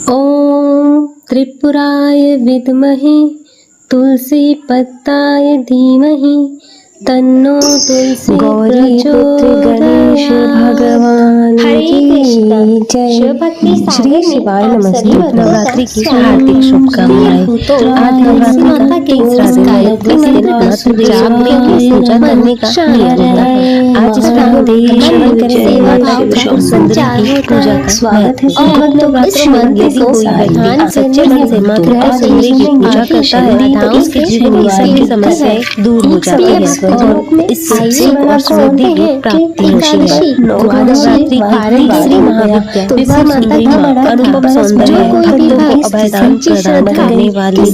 ॐ त्रिपुराय विद्महे तुलसी पत्ताय धीमहि तन्नो तुलसी प्रचोदयात्। भगवान की जय। श्री शिवाय नमस्ते। नवरात्रि की हार्दिक शुभकामनाएं। आज नवरात्रि का तीसरा दिन गायत्री मंत्र जागने की पूजा करने का नियम है। आज इस श्रवण करें सुंदरी की पूजा का स्वागत है। और नवरात्रि मंत्र को ध्यान सच्चे मन से माता सुंदरी की पूजा करता है तो उसके जीवन की सभी समस्याएं दूर हो जाती है और इससे सुख और समृद्धि की प्राप्ति होती है। नवरात्रि श्री महाविद्या सुंदरी माँ अनुपम सौंदर्य भक्तों को अभयदान प्रदान करने वाली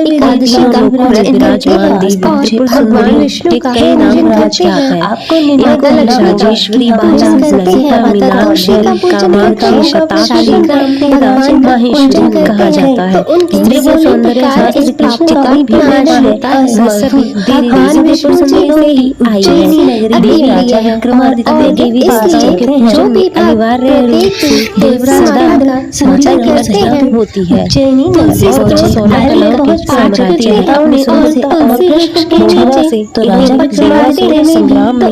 एकादशी का विराजमान देवी त्रिपुर सुंदरी के कई नाम राजा है। इनको राजेश्वरी, ललिता, मीनाक्षी, कामाक्षी, शताक्षी, माहेश्वरी कहा जाता है। त्रिपुर सौंदर्य शास्त्र प्राप्ति का भी होता है। सरस्वती से ही आई है। देवी राजा विक्रमादित्य देवी देवताओं के पूजन में अनिवार्य रूप से देवराज समाचार की अर्चना होती है। और 16 कलाओं की साम्राज्य है। अपने सुंदरता और कृष्ण के छावा से तो राजा विक्रमादित्य संग्राम में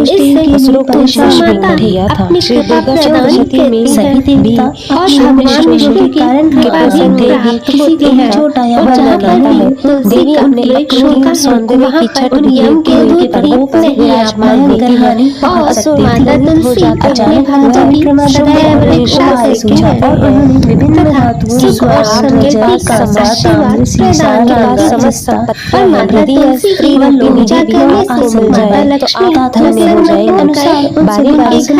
असुरों को वश में कर लिया था। श्री दुर्गा चतुर्थी में सभी देवता और भगवान विष्णु के कारण प्राप्त होती है। छोटा या बड़ा जाता है। देवी अपने लक्ष्यों का सौंदर्य की छठ नियम के प्रकोप में विराजमान देवी और असुर माता तुलसी अपने भांजा सदैव रक्षा करती है और उन्होंने विभिन्न धातुओं समस्त और माता तुलसी की पूजा करने से माता लक्ष्मी अनुसार बारी से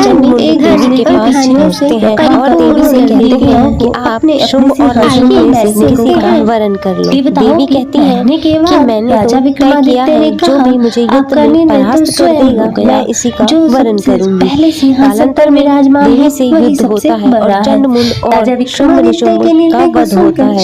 एक देवी के पास पहुंचते हैं और देवी से कहते हैं कि आप अपने शुभ और अशुभ में से किसी का वर्ण कर लो। देवी कहती है कि मैंने राजा विक्रमादित्य ने जो भी मुझे युद्ध में परास्त कर देगा मैं इसी का वर्ण करूंगी। पहले कालांतर में देवी से युद्ध होता है और चंडमुंड और शुंभ का वध होता है।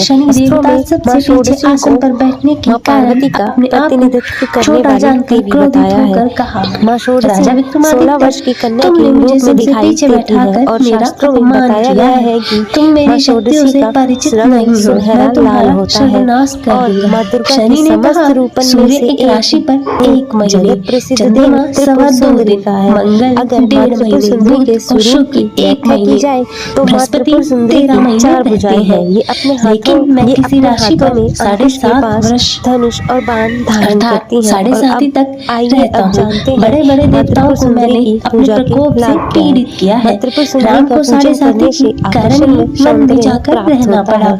आसन पर बैठने के पार्वती का प्रतिनिधित्व करने वाली देवी बताया है। माँ षोडशी 16 वर्ष की कन्या के रूप में दिखाई देती है और शास्त्रों में बताया गया है कि माँ षोडशी का रंग सुनहरा लाल होता है और माँ दुर्गा की समस्त रूपन में से एक राशि पर एक महीने प्रसिद्ध दिन त्रिपुर सुंदरी का है। अगर त्रिपुर सुंदरी के सूर्य की एक की जाए तो त्रिपुर सुंदरी की 4 भुजाएं हैं। ये अपने हाथों में किसी राशि पर 7.5 वर्ष धनुष और बाण धारण करती है। 7.5 तक आइए अब जानते हैं बड़े बड़े देवताओं को मैंने अपने प्रकोप से पीड़ित किया है। त्रिपुर सुंदरी को 7.5 के कारण मन में जाकर रहना पड़ा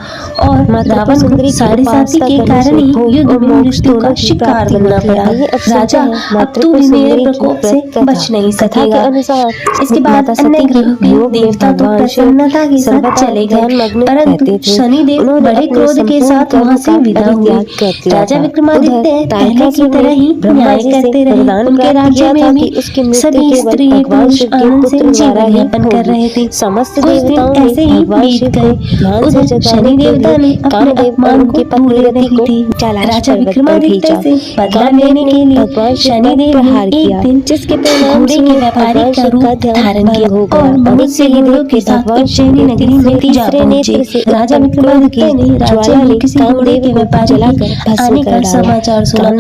और रावण सुंदरी 7.5 के कारण ही युद्ध में मृत्यु का शिकार बनना पड़ा। राजा अब तू भी मेरे प्रकोप से बच नहीं सकेगा। इसके बाद अन्य ग्रहों देवता तो प्रसन्नता के साथ चले गए परंतु शनिदेव बड़े क्रोध के साथ वहां से विदा हुए। राजा विक्रमादित्य पहले की तरह ही न्याय करते रहे। उनके राज्य में भी सभी स्त्री पुरुष आनंद से जीवन यापन कर रहे थे। समस्त देवताओं ऐसे ही बीत गए। उधर शनि देवता ने अपने अपमान को दूर रखी थी। राजा विक्रमादित्य से बदला लेने के लिए शनिदेव ने एक दिन जिसके घोड़े के व्यापारी का रूप धारण किया और बहुत से घोड़ों के साथ उज्जैनी नगरी में जा पहुंचे। राजा विक्रमादित्य ने राज्य में किसी घोड़े के व्यापारी के आने का समाचार सुना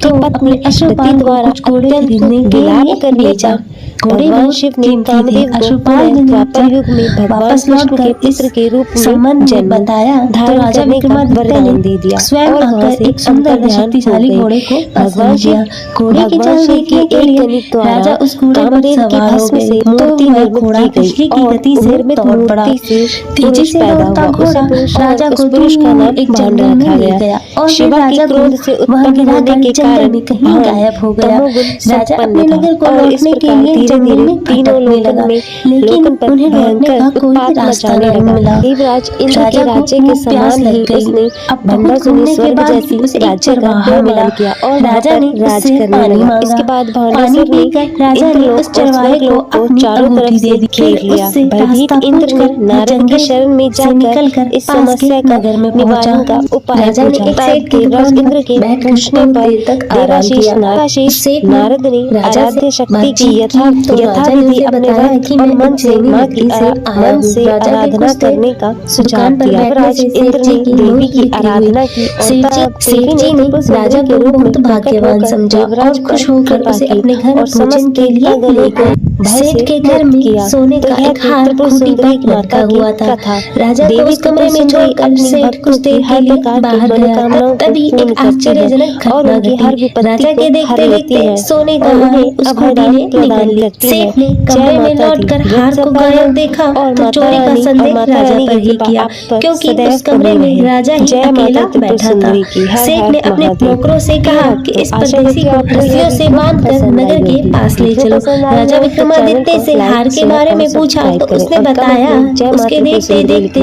तो अपने अश्वपाल द्वारा घोड़े खरीदने के लिए कर भेजा। घोड़े शिव ने कामदेव अश्वपाल द्वापर युग में भगवान विष्णु के पुत्र के रूप में संबंध बताया तो राजा विक्रमादित्य ने दे दिया। स्वयं आकर एक सुंदर शक्तिशाली घोड़े को भगवान शिव घोड़े के चलने के लिए राजा उस घोड़े पर सवार हो गए। मूर्ति में घोड़ा बिजली की गति से दौड़ पड़ा। तेजी से दौड़ता घोड़ा राजा को पुरुष का नाम एक जंगल में ले गया और शिवा के क्रोध से उत्पन्न होने के कारण कहीं गायब हो गया। राजा अपने नगर को लौटने के लिए जंगल में तीनों लोगों में लेकिन उन्हें लौटने का कोई रास्ता नहीं मिला। देवराज इंद्र के राज्य के समान ही उसने भंडासुनी स्वर्ग जैसी राज्य का मिला किया और राजा ने राज करने लगा। इसके बाद भानुसर ने राजा ने उस चरवाहे को अपनी चारों तरफ से घेर लिया। भयभीत इंद्र ने नारद की शरण में जाकर इस समस्या का निवारण का उपाय पूछा। देवराज इंद्र के पूछने पर देवाशीष नारद ने आराध्य शक्ति की यथाविधि अपने रथ और मन से मां की आराधना करने का सुझाव दिया। देवराज इंद्र ने देवी की आराधना की और सेठ जी ने राजा को बहुत भाग्यवान समझा और खुश होकर उसे अपने घर भोजन के लिए ले गए। सेठ के घर में सोने का एक हार खूंटी पर लटका हुआ था। राजा को उस कमरे में छोड़कर सेठ कुछ देर के लिए बाहर गया। तभी एक आश्चर्यजनक घटना घटी। राजा के देखते देखते सोने का हार उस खूंटी ने निकाल लिया। सेठ ने कमरे में लौटकर हार को गायब देखा तो चोरी का संदेह राजा पर ही किया, क्योंकि उस कमरे में राजा ही अकेला बैठा था। सेठ ने अपने नौकरों से कहा कि इस परदेसी को रस्सियों से बांधकर नगर के पास ले चलो। राजा विक्रमादित्य से हार के बारे में पूछा तो उसने बताया। उसके देखते देखते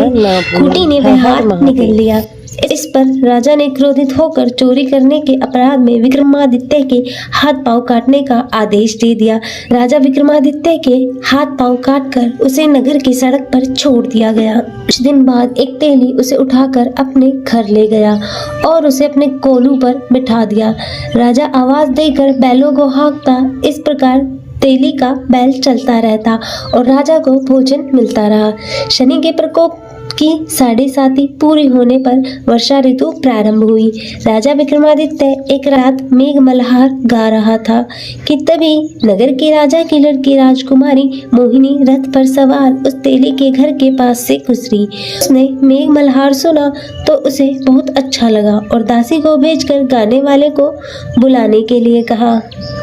खूंटी ने वह हार निकल लिया। इस पर राजा ने क्रोधित होकर चोरी करने के अपराध में विक्रमादित्य के हाथ पांव काटने का आदेश दे दिया। राजा विक्रमादित्य के हाथ पांव काटकर उसे नगर की सड़क पर छोड़ दिया गया। कुछ दिन बाद एक तेली उसे उठाकर अपने घर ले गया और उसे अपने कोलू पर बिठा दिया। राजा आवाज देकर बैलों को हाँकता। इस प्रकार तेली का बैल चलता रहता और राजा को भोजन मिलता रहा। शनि के प्रकोप की 7.5 पूरी होने पर वर्षा ऋतु प्रारंभ हुई। राजा विक्रमादित्य एक रात मेघ मल्हार गा रहा था कि तभी नगर के राजा की लड़की राजकुमारी मोहिनी रथ पर सवार उस तेली के घर के पास से गुजरी। उसने मेघ मल्हार सुना तो उसे बहुत अच्छा लगा और दासी को भेजकर गाने वाले को बुलाने के लिए कहा।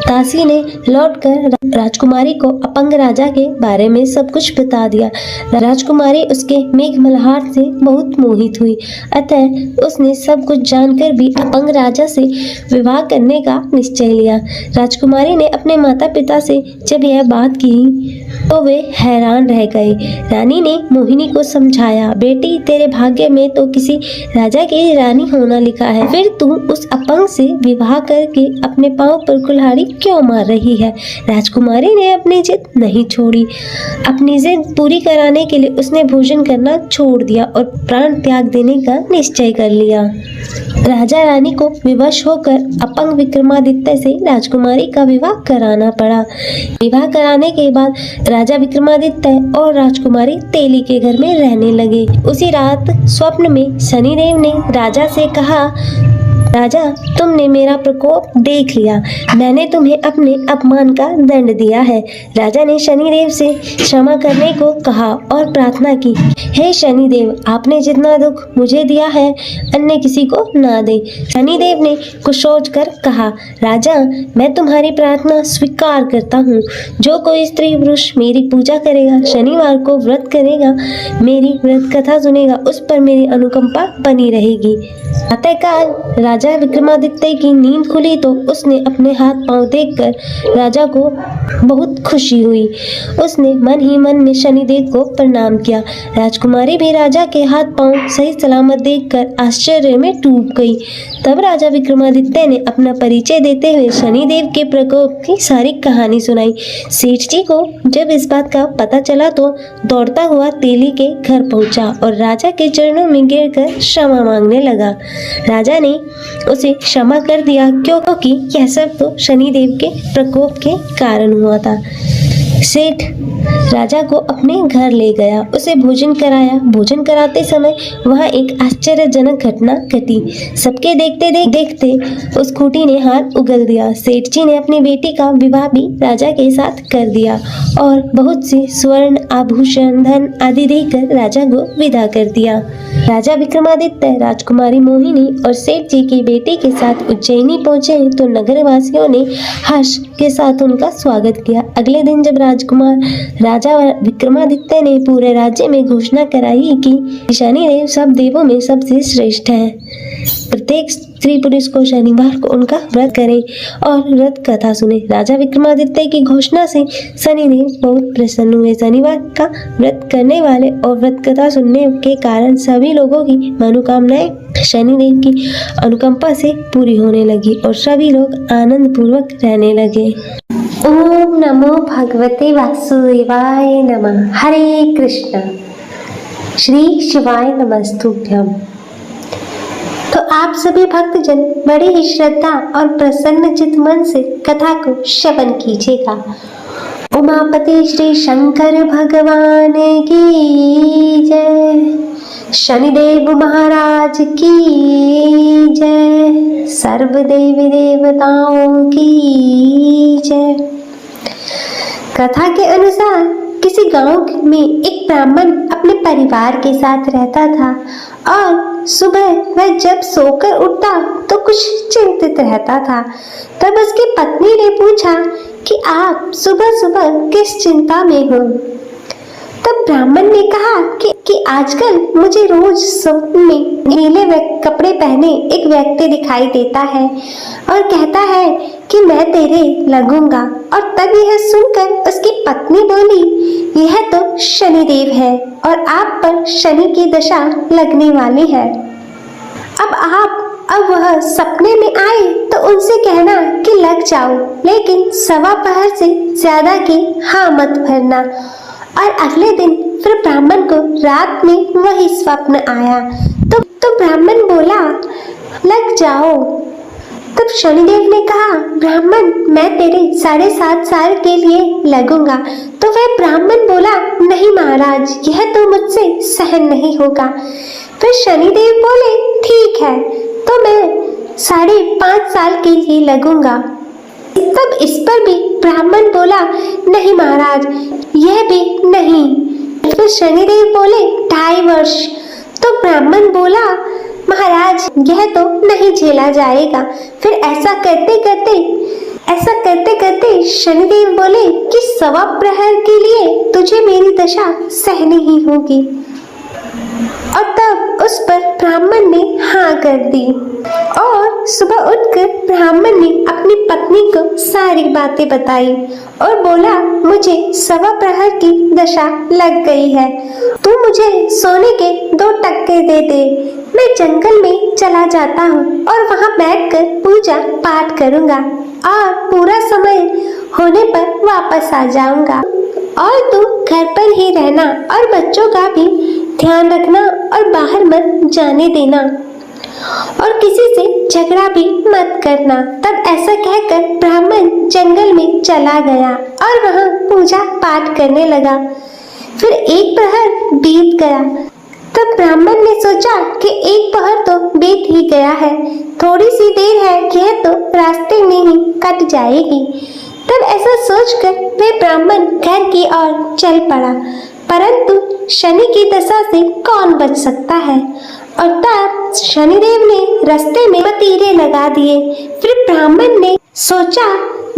दासी ने लौटकर राजकुमारी को अपंग राजा के बारे में सब कुछ बता दिया। राजकुमारी उसके मेघ मल्हार से बहुत मोहित हुई, अतः उसने सब कुछ जानकर भी अपंग राजा से विवाह करने का निश्चय लिया। राजकुमारी ने अपने माता पिता से जब यह बात की तो वे हैरान रह गए। रानी ने मोहिनी को समझाया, बेटी तेरे भाग्य में तो किसी राजा की रानी होना लिखा है, फिर तू उस अपंग से विवाह करके अपने पांव पर कुल्हाड़ी क्यों मार रही है। राजकुमारी ने अपनी जिद नहीं छोड़ी। अपनी जिद पूरी कराने के लिए उसने भोजन करना छोड़ दिया और प्राण त्याग देने का निश्चय कर लिया। राजा रानी को विवश होकर अपंग विक्रमादित्य से राजकुमारी का विवाह कराना पड़ा। विवाह कराने के बाद राजा विक्रमादित्य और राजकुमारी तेली के घर में रहने लगे। उसी रात स्वप्न में शनिदेव ने राजा से कहा, राजा तुमने मेरा प्रकोप देख लिया, मैंने तुम्हें अपने अपमान का दंड दिया है। राजा ने शनिदेव से क्षमा करने को कहा और प्रार्थना की, हे शनिदेव आपने जितना दुख मुझे दिया है अन्य किसी को ना दे। शनिदेव ने कुछ सोचकर कहा, राजा मैं तुम्हारी प्रार्थना स्वीकार करता हूँ। जो कोई स्त्री पुरुष मेरी पूजा करेगा, शनिवार को व्रत करेगा, मेरी व्रत कथा सुनेगा, उस पर मेरी अनुकंपा बनी रहेगी। प्रातःकाल राजा विक्रमादित्य की नींद खुली तो उसने अपने हाथ पांव देखकर राजा को बहुत खुशी हुई। उसने मन ही मन में शनिदेव को प्रणाम किया। राजकुमारी भी राजा के हाथ पांव सही सलामत देखकर आश्चर्य में डूब गई। तब राजा विक्रमादित्य ने अपना परिचय देते हुए शनिदेव के प्रकोप की सारी कहानी सुनाई। सेठ जी को जब इस बात का पता चला तो दौड़ता हुआ तेली के घर पहुंचा और राजा के चरणों में गिरकर क्षमा मांगने लगा। राजा ने उसे क्षमा कर दिया क्योंकि यह सब तो शनिदेव के प्रकोप के कारण हुआ था। सेठ राजा को अपने घर ले गया, उसे भोजन कराया। भोजन कराते समय वहाँ एक आश्चर्यजनक घटना घटी। सबके देखते देखते उस खूंटी ने हार उगल दिया। सेठ जी ने अपनी बेटी का विवाह भी राजा के साथ कर दिया और बहुत से स्वर्ण आभूषण धन आदि देकर राजा को विदा कर दिया। राजा विक्रमादित्य राजकुमारी मोहिनी और सेठ जी की बेटी के साथ उज्जैनी पहुंचे तो नगरवासियों ने हर्ष के साथ उनका स्वागत किया। अगले दिन जब राजकुमार राजा विक्रमादित्य ने पूरे राज्य में घोषणा कराई कि शनिदेव सब देवों में सबसे श्रेष्ठ है, प्रत्येक स्त्री पुरुष को शनिवार को उनका व्रत करें और व्रत कथा सुने। राजा विक्रमादित्य की घोषणा से शनिदेव बहुत प्रसन्न हुए। शनिवार का व्रत करने वाले और व्रत कथा सुनने के कारण सभी लोगों की मनोकामनाएं शनिदेव की अनुकंपा से पूरी होने लगी और सभी लोग आनंद पूर्वक रहने लगे। ओम नमो भगवते वासुदेवाय नमः। हरे कृष्ण। श्री शिवाय नमस्तुभ्यम। तो आप सभी भक्तजन बड़ी ही श्रद्धा और प्रसन्न चित मन से कथा को श्रवण कीजिएगा। उमापति श्री शंकर भगवान की जय। शनिदेव महाराज की जय। सर्व देवी देवताओं की जय। कथा के अनुसार किसी गांव में एक ब्राह्मण अपने परिवार के साथ रहता था और सुबह वह जब सोकर उठता तो कुछ चिंतित रहता था। तब उसकी पत्नी ने पूछा कि आप सुबह सुबह किस चिंता में हो। तब ब्राह्मण ने कहा कि आजकल मुझे रोज स्वप्न में नीले कपड़े पहने एक व्यक्ति दिखाई देता है और कहता है कि मैं तेरे लगूंगा। और तब यह सुनकर उसकी पत्नी बोली, यह तो शनिदेव है और आप पर शनि की दशा लगने वाली है। अब वह सपने में आए तो उनसे कहना कि लग जाओ, लेकिन सवा पहर से ज्यादा की हाँ मत भरना। और अगले दिन फिर ब्राह्मण को रात में वही स्वप्न आया तो ब्राह्मण बोला, लग जाओ। तब शनिदेव ने कहा, ब्राह्मण मैं तेरे 7.5 साल के लिए लगूंगा। तो वह ब्राह्मण बोला, नहीं महाराज, यह तो मुझसे सहन नहीं होगा। फिर शनिदेव बोले, ठीक है तो मैं 5.5 साल के लिए लगूंगा। तब इस पर भी ब्राह्मण बोला, नहीं महाराज, यह भी नहीं। फिर शनिदेव बोले, 2.5 वर्ष। तो ब्राह्मण बोला, महाराज यह तो नहीं झेला जाएगा। फिर ऐसा करते करते शनिदेव बोले कि सवा प्रहर के लिए तुझे मेरी दशा सहनी ही होगी। और तब उस पर ब्राह्मण ने हाँ कर दी। और सुबह उठकर ब्राह्मण ने अपनी पत्नी को सारी बातें बताई और बोला, मुझे सवा प्रहर की दशा लग गई है, तू मुझे सोने के 2 टक्के दे दे। मैं जंगल में चला जाता हूँ और वहाँ बैठकर पूजा पाठ करूँगा और पूरा समय होने पर वापस आ जाऊँगा। और तू घर पर ही रहना और बच्चों का भी ध्यान रखना और बाहर मत जाने देना और किसी से झगड़ा भी मत करना। तब ऐसा कहकर ब्राह्मण जंगल में चला गया और वहाँ पूजा पाठ करने लगा। फिर 1 प्रहर बीत गया। तब ब्राह्मण ने सोचा कि 1 प्रहर तो बीत ही गया है, थोड़ी सी देर है, यह तो रास्ते में ही कट जाएगी। तब ऐसा सोचकर वह ब्राह्मण घर की ओर चल पड़ा, परंतु शनि की दशा से कौन बच सकता है। और तब शनिदेव ने रास्ते में मतीरे लगा दिए। फिर ब्राह्मण ने सोचा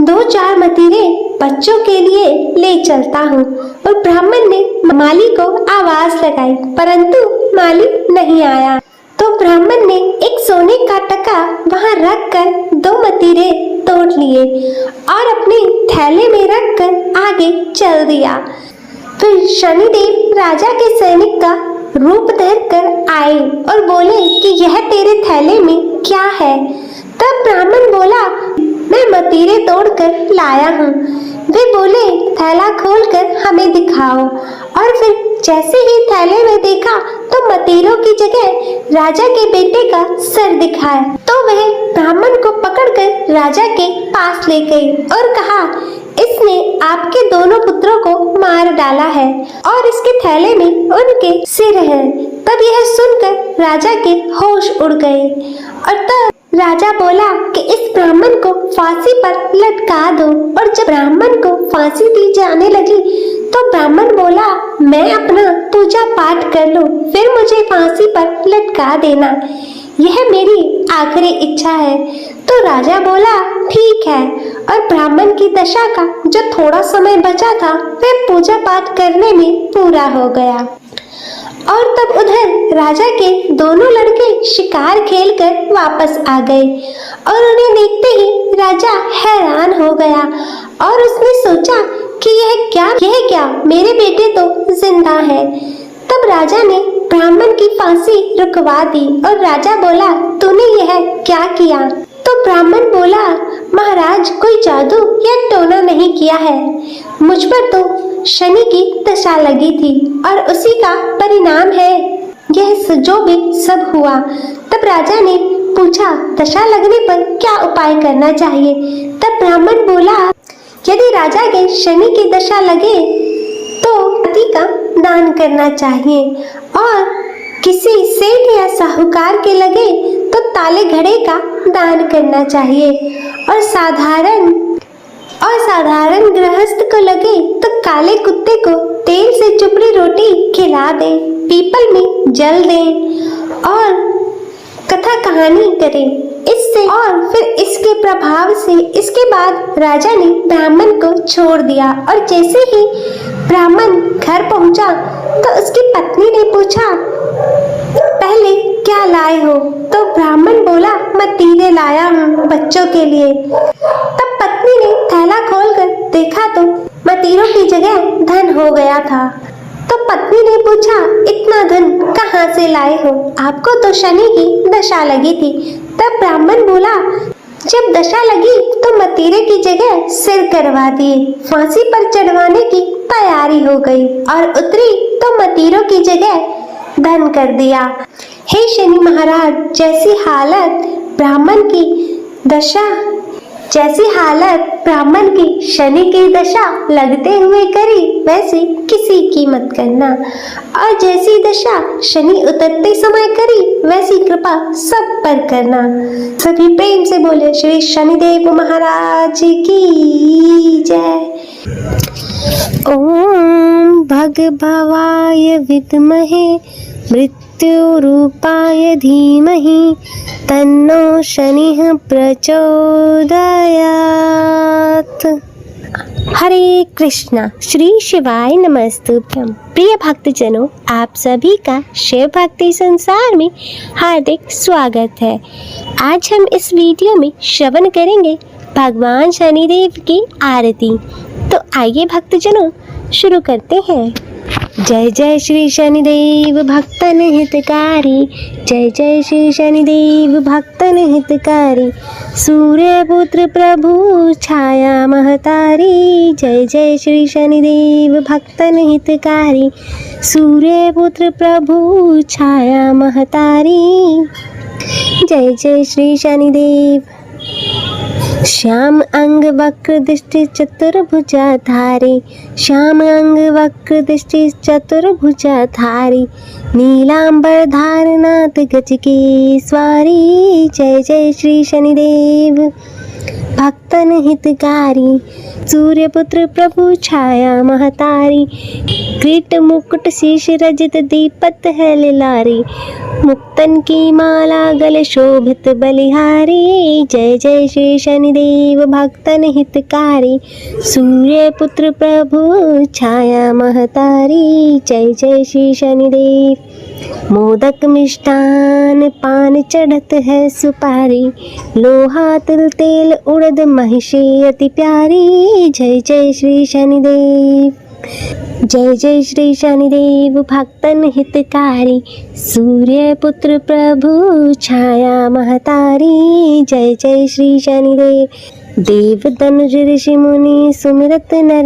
2-4 मतीरे बच्चों के लिए ले चलता हूँ। और ब्राह्मण ने माली को आवाज लगाई, परंतु माली नहीं आया। तो ब्राह्मण ने एक सोने का टका वहाँ रखकर 2 मतीरे तोड़ लिए और अपने थैले में रखकर आगे चल दिया। फिर शनिदेव राजा के सैनिक का रूप धर कर आए और बोले कि यह तेरे थैले में क्या है। तब ब्राह्मण बोला, मैं मतीरे तोड़कर लाया हूँ। वे बोले, थैला खोलकर हमें दिखाओ। और फिर जैसे ही थैले में देखा तो मतीरों की जगह राजा के बेटे का सर दिखाया। तो वह ब्राह्मण को पकड़कर राजा के पास ले गई और कहा, इसने आपके दोनों पुत्रों को मार डाला है और इसके थैले में उनके सिर है। तब यह सुनकर राजा के होश उड़ गए और तब राजा बोला कि इस ब्राह्मण को फांसी पर लटका दो। और जब ब्राह्मण को फांसी दी जाने लगी तो ब्राह्मण बोला, मैं अपना पूजा पाठ कर लूं, फिर मुझे फांसी पर लटका देना, यह मेरी आखिरी इच्छा है। तो राजा बोला, ठीक है। और ब्राह्मण की दशा का जो थोड़ा समय बचा था वह पूजा पाठ करने में पूरा हो गया। और तब उधर राजा के दोनों लड़के शिकार खेलकर वापस आ गए और उन्हें देखते ही राजा हैरान हो गया और उसने सोचा कि यह क्या मेरे बेटे तो जिंदा है। तब राजा ने ब्राह्मण की फांसी रुकवा दी और राजा बोला, तूने यह क्या किया? तो ब्राह्मण बोला, महाराज कोई जादू या टोना नहीं किया है, मुझ पर तो शनि की दशा लगी थी और उसी का परिणाम है यह जो भी सब हुआ। तब राजा ने पूछा, दशा लगने पर क्या उपाय करना चाहिए? तब ब्राह्मण बोला, यदि राजा के शनि की दशा लगे तो हाथी का दान करना चाहिए और किसी सेठ या साहूकार के लगे तो ताले घड़े का दान करना चाहिए और साधारण गृहस्थ को लगे तो काले कुत्ते को तेल से चुपड़ी रोटी खिला दे, पीपल में जल दे और कथा कहानी करें। इससे और फिर इसके प्रभाव से इसके बाद राजा ने ब्राह्मण को छोड़ दिया और जैसे ही ब्राह्मण घर पहुंचा तो उसकी पत्नी ने पूछा, पहले क्या लाए हो? तो ब्राह्मण बोला, मैं तीले लाया हूँ बच्चों के लिए। तब पत्नी ने थैला खोलकर देखा तो मतीरों की जगह धन हो गया था। तो पत्नी ने पूछा, इतना धन कहाँ से लाए हो? आपको तो शनि की दशा लगी थी। तब ब्राह्मण बोला, जब दशा लगी तो मतीरे की जगह सिर करवा दिए, फांसी पर चढ़वाने की तैयारी हो गई और उतरी तो मतीरों की जगह धन कर दिया। हे शनि महाराज, जैसी हालत ब्राह्मण की शनि की दशा लगते हुए करी, वैसी किसी की मत करना और जैसी दशा शनि उतरते समय करी, वैसी कृपा सब पर करना। सभी प्रेम से बोले श्री शनिदेव महाराज की जय। ओम भगभवाय विद्महे मृत्युरूपाय धीमहि तन्नो शनिः प्रचोदयात्। हरे कृष्णा, श्री शिवाय नमस्तुभ्यं। प्रिय भक्तजनों, आप सभी का शिव भक्ति संसार में हार्दिक स्वागत है। आज हम इस वीडियो में श्रवण करेंगे भगवान शनिदेव की आरती। तो आइए भक्तजनों शुरू करते हैं। जय जय श्री शनिदेव भक्तन हितकारी, जय जय श्री शनिदेव भक्तन हितकारी, सूर्यपुत्र प्रभु छाया महतारी, जय जय श्री शनिदेव भक्तन हितकारी, सूर्यपुत्र प्रभु छाया महतारी, जय जय श्री शनिदेव। श्याम अंग वक्र दृष्टि चतुर्भुजाधारी, श्याम अंग वक्र दृष्टि चतुर्भुजाधारी, नीलांबर धारनाथ गज की स्वारी, जय जय श्री शनिदेव भक्तन हितकारी, सूर्यपुत्र प्रभु छाया महतारी, किरीट मुकुट शीश रजत दीपत है लिलारी, मुक्तन की माला गले शोभित बलिहारी, जय जय श्री शनिदेव भक्तन हितकारी, सूर्यपुत्र प्रभु छाया महतारी, जय जय श्री शनिदेव। मोदक मिष्टान पान चढ़त है सुपारी, लोहा तिल तेल उड़द महिषी अति प्यारी, जय जय श्री शनिदेव। जय जय श्री शनिदेव भक्तन हितकारी, सूर्यपुत्र प्रभु छाया महतारी, जय जय श्री शनिदेव। देव धनुज ऋषि मुनि सुमिरत नर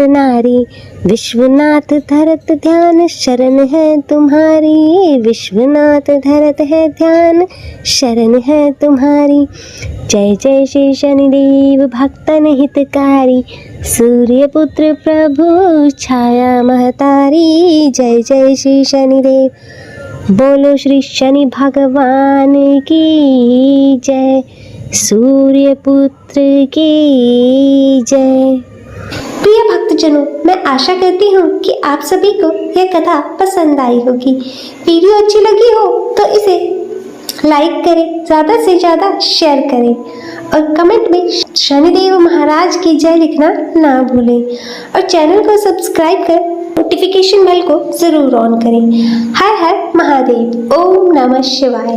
नारी, विश्वनाथ धरत ध्यान शरण है तुम्हारी, विश्वनाथ धरत है ध्यान शरण है तुम्हारी, जय जय श्री शनिदेव भक्तन हितकारी, सूर्यपुत्र प्रभु छाया महतारी, जय जय श्री शनिदेव। बोलो श्री शनि भगवान की जय, सूर्यपुत्र की जय। प्रिय भक्तजनों, मैं आशा करती हूँ कि आप सभी को यह कथा पसंद आई होगी। वीडियो अच्छी लगी हो तो इसे लाइक करें, ज़्यादा से ज़्यादा शेयर करें और कमेंट में शनिदेव महाराज की जय लिखना ना भूलें और चैनल को सब्सक्राइब कर नोटिफिकेशन बेल को ज़रूर ऑन करें। हर हर महादेव। ओम नमः शिवाय।